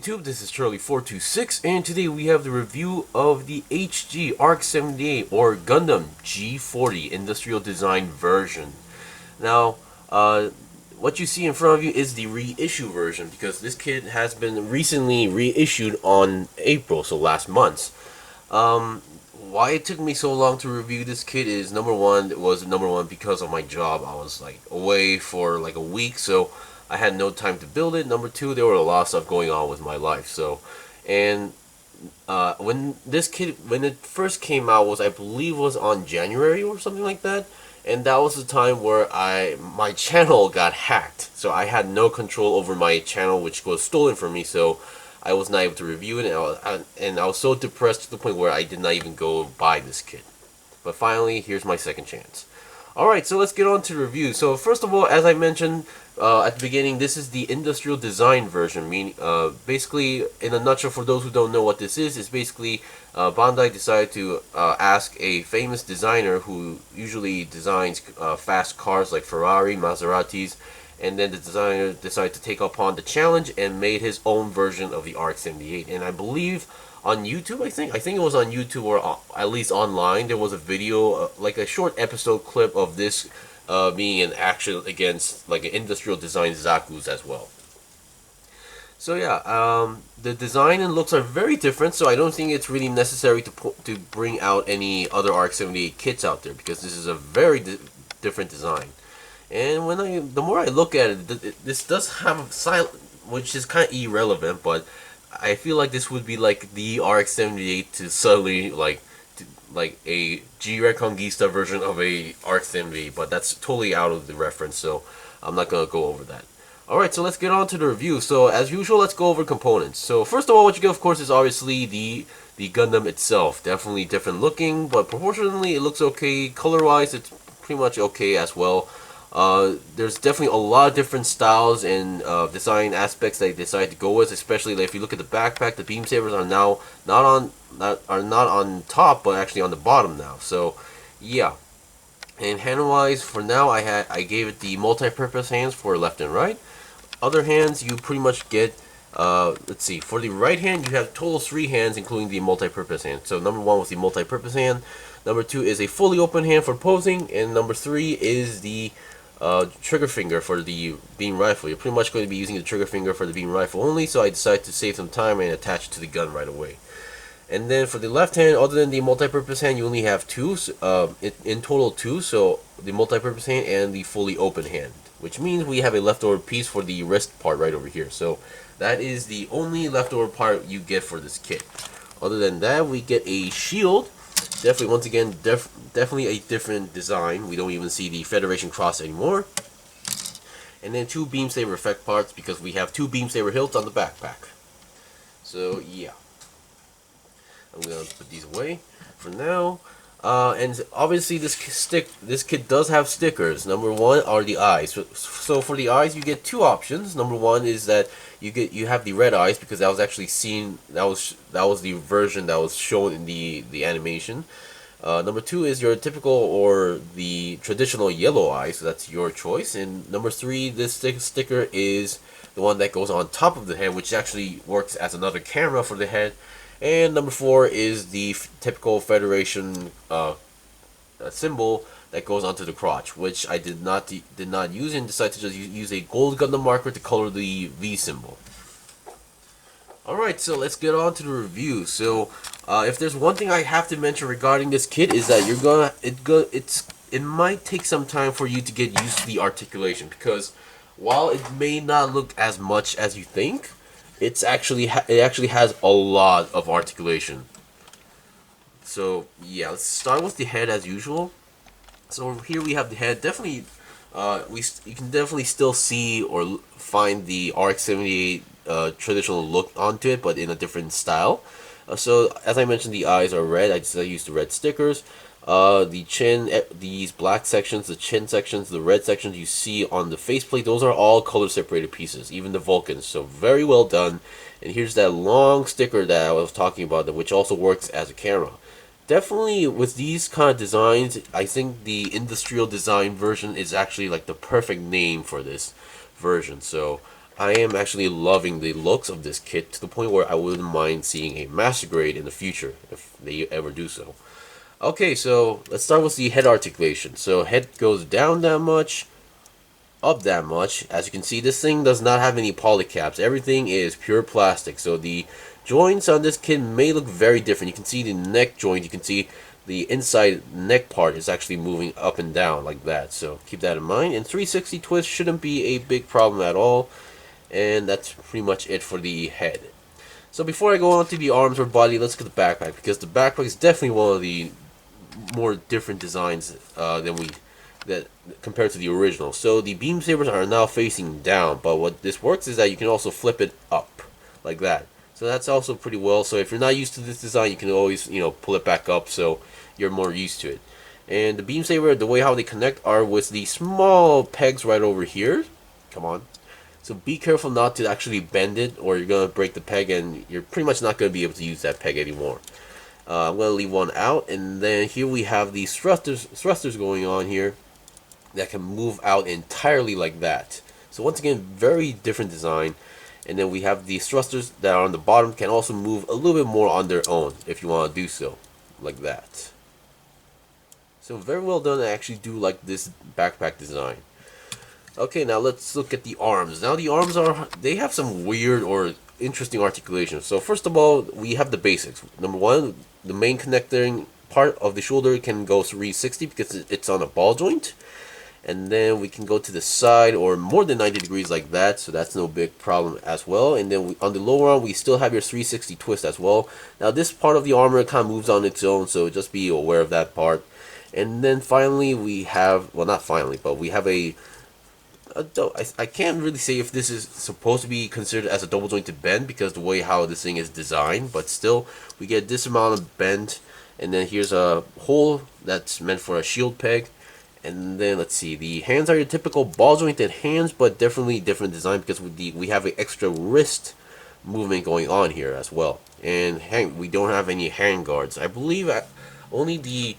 YouTube? This is Charlie426, and today we have the review of the HG ARC 78 or Gundam G40 Industrial Design version. Now, what you see in front of you is the reissue version, because this kit has been recently reissued on April, so last month. Why it took me so long to review this kit is number one because of my job. I was like away for like a week, so I had no time to build it. Number two, there were a lot of stuff going on with my life. So, and when it first came out I believe was on January or something like that, and that was the time where my channel got hacked. So I had no control over my channel, which was stolen from me. So I was not able to review it, and I was so depressed to the point where I did not even go buy this kit. But finally, here's my second chance. Alright, so let's get on to the review. So first of all, as I mentioned at the beginning, this is the industrial design version. Meaning, basically, in a nutshell, for those who don't know what this is, it's basically Bandai decided to ask a famous designer who usually designs fast cars like Ferrari, Maseratis, and then the designer decided to take upon the challenge and made his own version of the ARC 78. And I believe on YouTube, I think it was on YouTube, or at least online, there was a video, like a short episode clip of this being in action against like an industrial design Zaku's as well. So yeah, the design and looks are very different, so I don't think it's really necessary to bring out any other ARC 78 kits out there, because this is a very different design. And the more I look at it, this does have a silent, which is kind of irrelevant, but I feel like this would be like the RX 78 to suddenly like a G-Reconquista version of a RX 78, but that's totally out of the reference, so I'm not gonna go over that. Alright, so let's get on to the review. So as usual, let's go over components. So first of all, what you get, of course, is obviously the Gundam itself. Definitely different looking, but proportionally it looks okay. Color-wise, it's pretty much okay as well. There's definitely a lot of different styles and design aspects that they decide to go with, especially like if you look at the backpack, the beam sabers are now not on top, but actually on the bottom now. So yeah. And hand wise, for now I gave it the multi-purpose hands for left and right. Other hands you pretty much get let's see, for the right hand you have total 3 hands, including the multi-purpose hand. So number 1 was the multi-purpose hand, number 2 is a fully open hand for posing, and number 3 is the trigger finger for the beam rifle. You're pretty much going to be using the trigger finger for the beam rifle only, so I decided to save some time and attach it to the gun right away. And then for the left hand, other than the multi-purpose hand, you only have 2, in total 2, so the multi-purpose hand and the fully open hand, which means we have a leftover piece for the wrist part right over here. So that is the only leftover part you get for this kit. Other than that, we get a shield. Definitely, once again, definitely a different design. We don't even see the Federation cross anymore. And then 2 beam saber effect parts, because we have 2 beam saber hilts on the backpack. So yeah, I'm gonna put these away for now. And obviously this kit does have stickers. Number 1 are the eyes. So for the eyes, you get 2 options. Number 1 is that you have the red eyes, because that was actually seen, that was the version that was shown in the animation. Number 2 is your typical or the traditional yellow eyes, so that's your choice. And number 3, this sticker is the one that goes on top of the head, which actually works as another camera for the head. And number 4 is the typical Federation symbol that goes onto the crotch, which I did not use, and decided to just use a gold Gundam marker to color the V symbol. Alright, so let's get on to the review. So if there's one thing I have to mention regarding this kit, is that it might take some time for you to get used to the articulation, because while it may not look as much as you think, it actually has a lot of articulation. So yeah, let's start with the head as usual. So here we have the head. Definitely, you can definitely still see or find the RX 78 traditional look onto it, but in a different style. So as I mentioned, the eyes are red. I just used the red stickers. The chin, these black sections, the chin sections, the red sections you see on the faceplate, those are all color separated pieces, even the Vulcans. So very well done. And here's that long sticker that I was talking about, which also works as a camera. Definitely with these kind of designs, I think the Industrial Design version is actually like the perfect name for this version. So I am actually loving the looks of this kit to the point where I wouldn't mind seeing a master grade in the future if they ever do so. Okay, so let's start with the head articulation. So head goes down that much, up that much. As you can see, this thing does not have any polycaps. Everything is pure plastic. So the joints on this kit may look very different. You can see the neck joint. You can see the inside neck part is actually moving up and down like that. So keep that in mind. And 360 twist shouldn't be a big problem at all. And that's pretty much it for the head. So before I go on to the arms or body, let's look at the backpack, because the backpack is definitely one of the more different designs that compared to the original. So the beam sabers are now facing down, but what this works is that you can also flip it up like that. So that's also pretty well. So if you're not used to this design, you can always pull it back up so you're more used to it. And the beam saber, the way how they connect are with the small pegs right over here. Come on. So be careful not to actually bend it, or you're going to break the peg and you're pretty much not going to be able to use that peg anymore. I'm going to leave one out, and then here we have these thrusters going on here that can move out entirely like that. So once again, very different design. And then we have these thrusters that are on the bottom can also move a little bit more on their own if you want to do so, like that. So very well done. I actually do like this backpack design. Okay, now let's look at the arms. Now the arms they have some weird or interesting articulation. So first of all, we have the basics. Number one, the main connecting part of the shoulder can go 360 because it's on a ball joint. And then we can go to the side or more than 90 degrees like that, so that's no big problem as well. And then on the lower arm, we still have your 360 twist as well. Now this part of the armor kind of moves on its own, so just be aware of that part. And then finally we have, well, not finally, but we have I can't really say if this is supposed to be considered as a double jointed bend because the way how this thing is designed, but still we get this amount of bend. And then here's a hole that's meant for a shield peg. And then let's see, the hands are your typical ball jointed hands, but definitely different design because we have an extra wrist movement going on here as well. And we don't have any hand guards. I believe only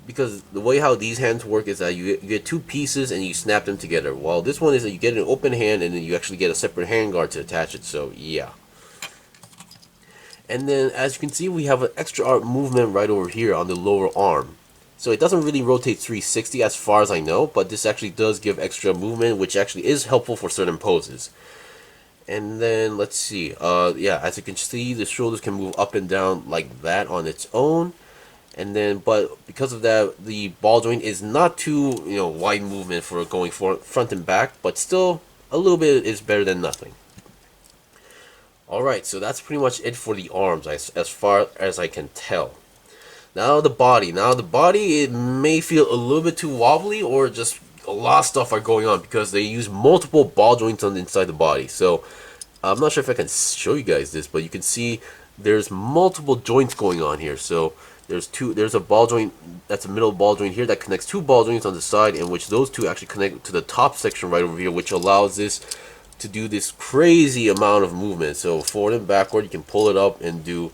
because the way how these hands work is that you get two pieces and you snap them together. While this one is that you get an open hand and then you actually get a separate hand guard to attach it. So yeah. And then as you can see, we have an extra arm movement right over here on the lower arm. So it doesn't really rotate 360 as far as I know, but this actually does give extra movement, which actually is helpful for certain poses. And then let's see, yeah, as you can see, the shoulders can move up and down like that on its own. And then, but because of that, the ball joint is not too wide movement for going front and back, but still a little bit is better than nothing. Alright, so that's pretty much it for the arms as far as I can tell. Now the body. It may feel a little bit too wobbly, or just a lot of stuff are going on because they use multiple ball joints on the inside the body. So I'm not sure if I can show you guys this, but you can see there's multiple joints going on here. So there's a ball joint that's a middle ball joint here that connects two ball joints on the side, in which those two actually connect to the top section right over here, which allows this to do this crazy amount of movement. So forward and backward, you can pull it up and you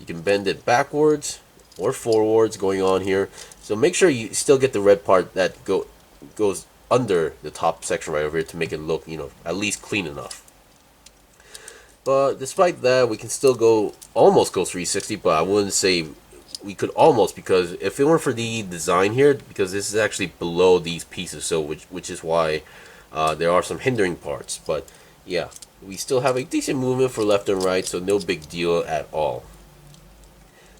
can bend it backwards or forwards going on here. So make sure you still get the red part that goes under the top section right over here to make it look, at least clean enough. But despite that, we can still almost go 360, but I wouldn't say we could almost, because if it weren't for the design here, because this is actually below these pieces, so which is why there are some hindering parts. But yeah, we still have a decent movement for left and right, so no big deal at all.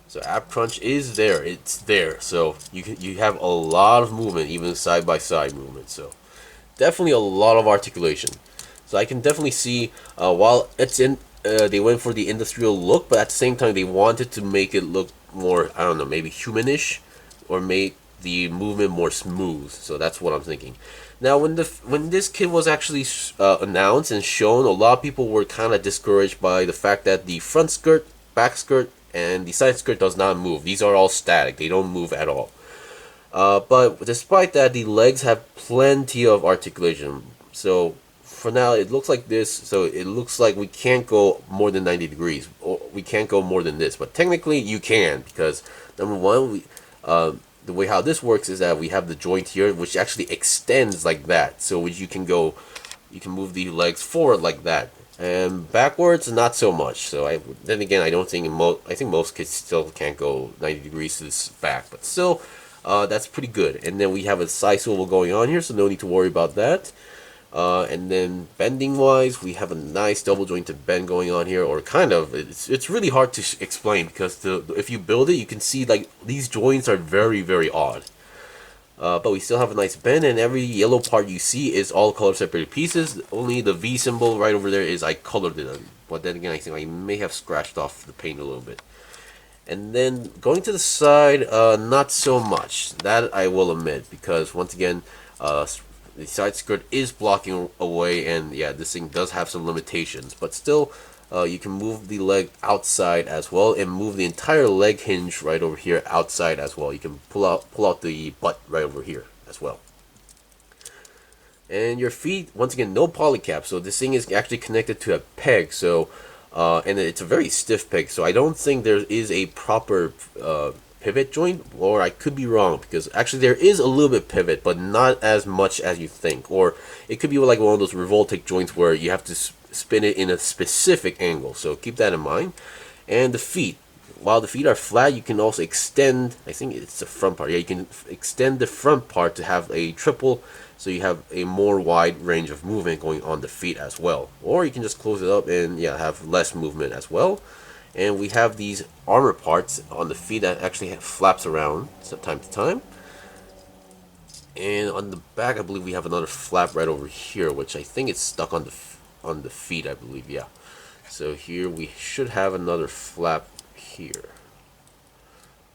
So ab crunch is there, it's there. So you have a lot of movement, even side by side movement. So definitely a lot of articulation. So I can definitely see while it's they went for the industrial look, but at the same time they wanted to make it look more, I don't know, maybe humanish, or make the movement more smooth. So that's what I'm thinking. Now when this kit was actually announced and shown, a lot of people were kind of discouraged by the fact that the front skirt, back skirt, and the side skirt does not move. These are all static. They don't move at all. But despite that, the legs have plenty of articulation. So for now, it looks like this. So it looks like we can't go more than 90 degrees. Or we can't go more than this. But technically, you can, because number one, the way how this works is that we have the joint here, which actually extends like that. So you can go you can move the legs forward like that, and backwards not so much. So then again, I don't think I think most kids still can't go 90 degrees to this back, but still, that's pretty good. And then we have a side swivel going on here, so no need to worry about that. And then bending wise, we have a nice double jointed bend going on here, or kind of. It's really hard to explain because if you build it, you can see like these joints are very odd. But we still have a nice bend, and every yellow part you see is all color separated pieces. Only the V symbol right over there is I colored it in. But then again, I think I may have scratched off the paint a little bit. And then going to the side, not so much. That I will admit, because once again, the side skirt is blocking away, and yeah, this thing does have some limitations. But still, you can move the leg outside as well, and move the entire leg hinge right over here outside as well. You can pull out the butt right over here as well. And your feet, once again, no polycap, so this thing is actually connected to a peg. So, and it's a very stiff peg, so I don't think there is a proper pivot joint, or I could be wrong, because actually there is a little bit pivot, but not as much as you think. Or it could be like one of those revoltic joints where you have to spin it in a specific angle, so keep that in mind. And the feet, while the feet are flat, you can also extend, I think it's the front part, yeah, you can extend the front part to have a triple, so you have a more wide range of movement going on the feet as well. Or you can just close it up and yeah, have less movement as well. And we have these armor parts on the feet that actually flaps around from time to time. And on the back, I believe we have another flap right over here, which I think it's stuck on the feet, I believe, yeah. So here we should have another flap here.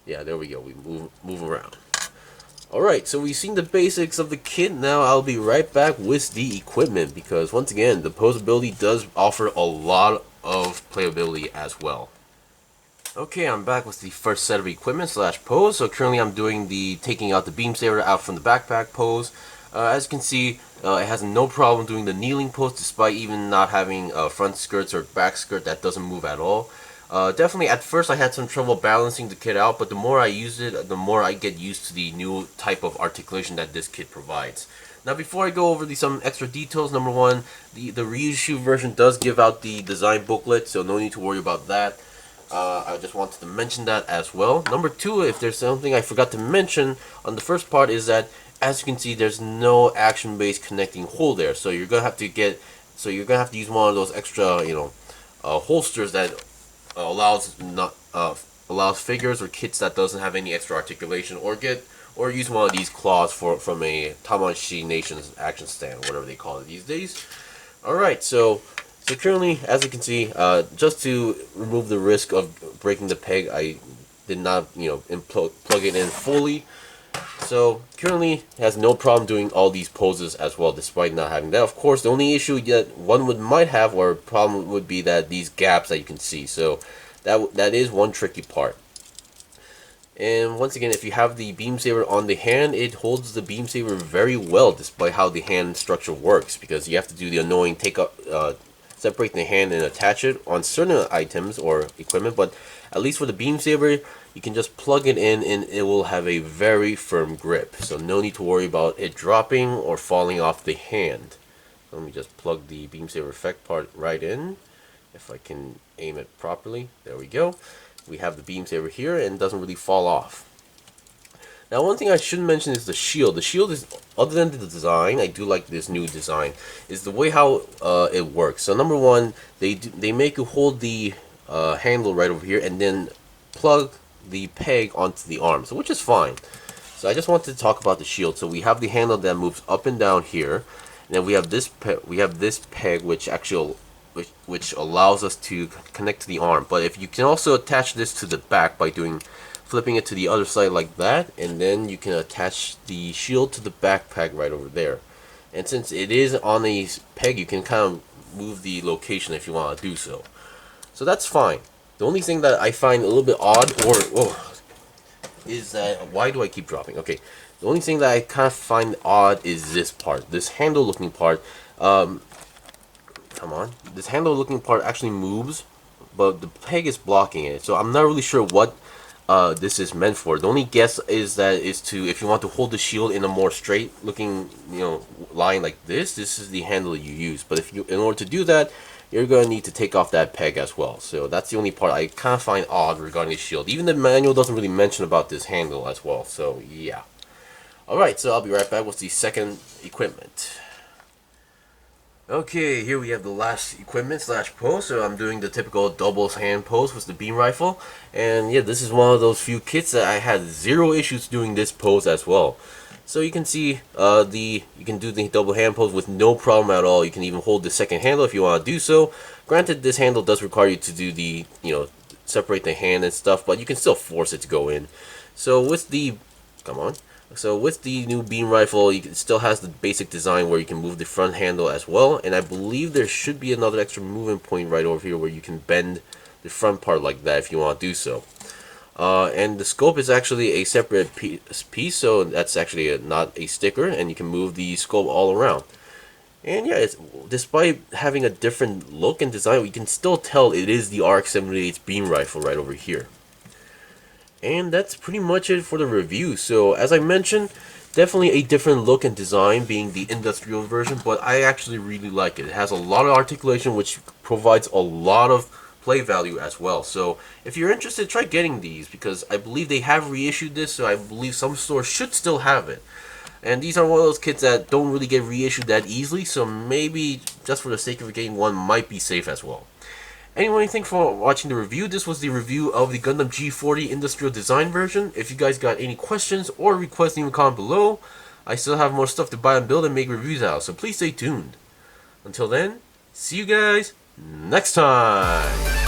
Yeah, there we go. We move around. Alright, so we've seen the basics of the kit. Now I'll be right back with the equipment, because once again, the posability does offer a lot of playability as well. Okay, I'm back with the first set of equipment slash pose. So currently I'm doing the taking out the beam saber out from the backpack pose. As you can see, it has no problem doing the kneeling pose despite even not having front skirts or back skirt that doesn't move at all. Definitely at first I had some trouble balancing the kit out, but the more I use it, the more I get used to the new type of articulation that this kit provides. Now before I go over some extra details, number one, the reissued version does give out the design booklet, so no need to worry about that. I just wanted to mention that as well. Number two, if there's something I forgot to mention on the first part, is that as you can see, there's no action-based connecting hole there, so you're gonna have to use one of those extra, holsters that allows figures or kits that doesn't have any extra articulation, or use one of these claws from a Tamashii Nation's action stand, whatever they call it these days. Alright, so currently, as you can see, just to remove the risk of breaking the peg, I did not, plug it in fully. So currently, it has no problem doing all these poses as well, despite not having that. Of course, the only issue that one might have, or problem, would be that these gaps that you can see. So that is one tricky part. And once again, if you have the beam saber on the hand, it holds the beam saber very well, despite how the hand structure works, because you have to do the annoying separate the hand and attach it on certain items or equipment. But at least for the beam saber, you can just plug it in and it will have a very firm grip, so no need to worry about it dropping or falling off the hand. Let me just plug the beam saber effect part right in, if I can aim it properly. There we go. We have the beam saber here and it doesn't really fall off. Now one thing I should mention is the shield. The shield is, other than the design, I do like this new design, is the way how it works. So number one, they make you hold the handle right over here and then plug the peg onto the arm, so which is fine. So I just wanted to talk about the shield. So we have the handle that moves up and down here, and then we have this peg which actually which allows us to connect to the arm. But if you can also attach this to the back by flipping it to the other side like that, and then you can attach the shield to the backpack right over there. And since it is on a peg, you can kind of move the location if you want to do so. So that's fine. The only thing that I find a little bit odd, is that, why do I keep dropping? Okay, the only thing that I kind of find odd is this part, this handle looking part. Come on, this handle looking part actually moves, but the peg is blocking it. So I'm not really sure what this is meant for. The only guess is that is to, if you want to hold the shield in a more straight looking, line like this is the handle you use. But if you, in order to do that, you're going to need to take off that peg as well. So that's the only part I kind of find odd regarding the shield. Even the manual doesn't really mention about this handle as well. So yeah. Alright, so I'll be right back with the second equipment. Okay, here we have the last equipment slash pose. So I'm doing the typical double hand pose with the beam rifle. And yeah, this is one of those few kits that I had zero issues doing this pose as well. So you can see you can do the double hand pose with no problem at all. You can even hold the second handle if you want to do so. Granted, this handle does require you to do the, separate the hand and stuff, but you can still force it to go in. So with the, So with the new beam rifle, it still has the basic design where you can move the front handle as well. And I believe there should be another extra movement point right over here where you can bend the front part like that if you want to do so. And the scope is actually a separate piece, so that's actually not a sticker, and you can move the scope all around. And yeah, despite having a different look and design, we can still tell it is the RX-78's beam rifle right over here. And that's pretty much it for the review. So as I mentioned, definitely a different look and design being the industrial version, but I actually really like it. It has a lot of articulation, which provides a lot of play value as well. So if you're interested, try getting these, because I believe they have reissued this, so I believe some stores should still have it. And these are one of those kits that don't really get reissued that easily, so maybe just for the sake of getting one might be safe as well. Anyway, thanks for watching the review. This was the review of the Gundam G40 Industrial Design version. If you guys got any questions or requests, leave a comment below. I still have more stuff to buy and build and make reviews out, so please stay tuned. Until then, see you guys next time!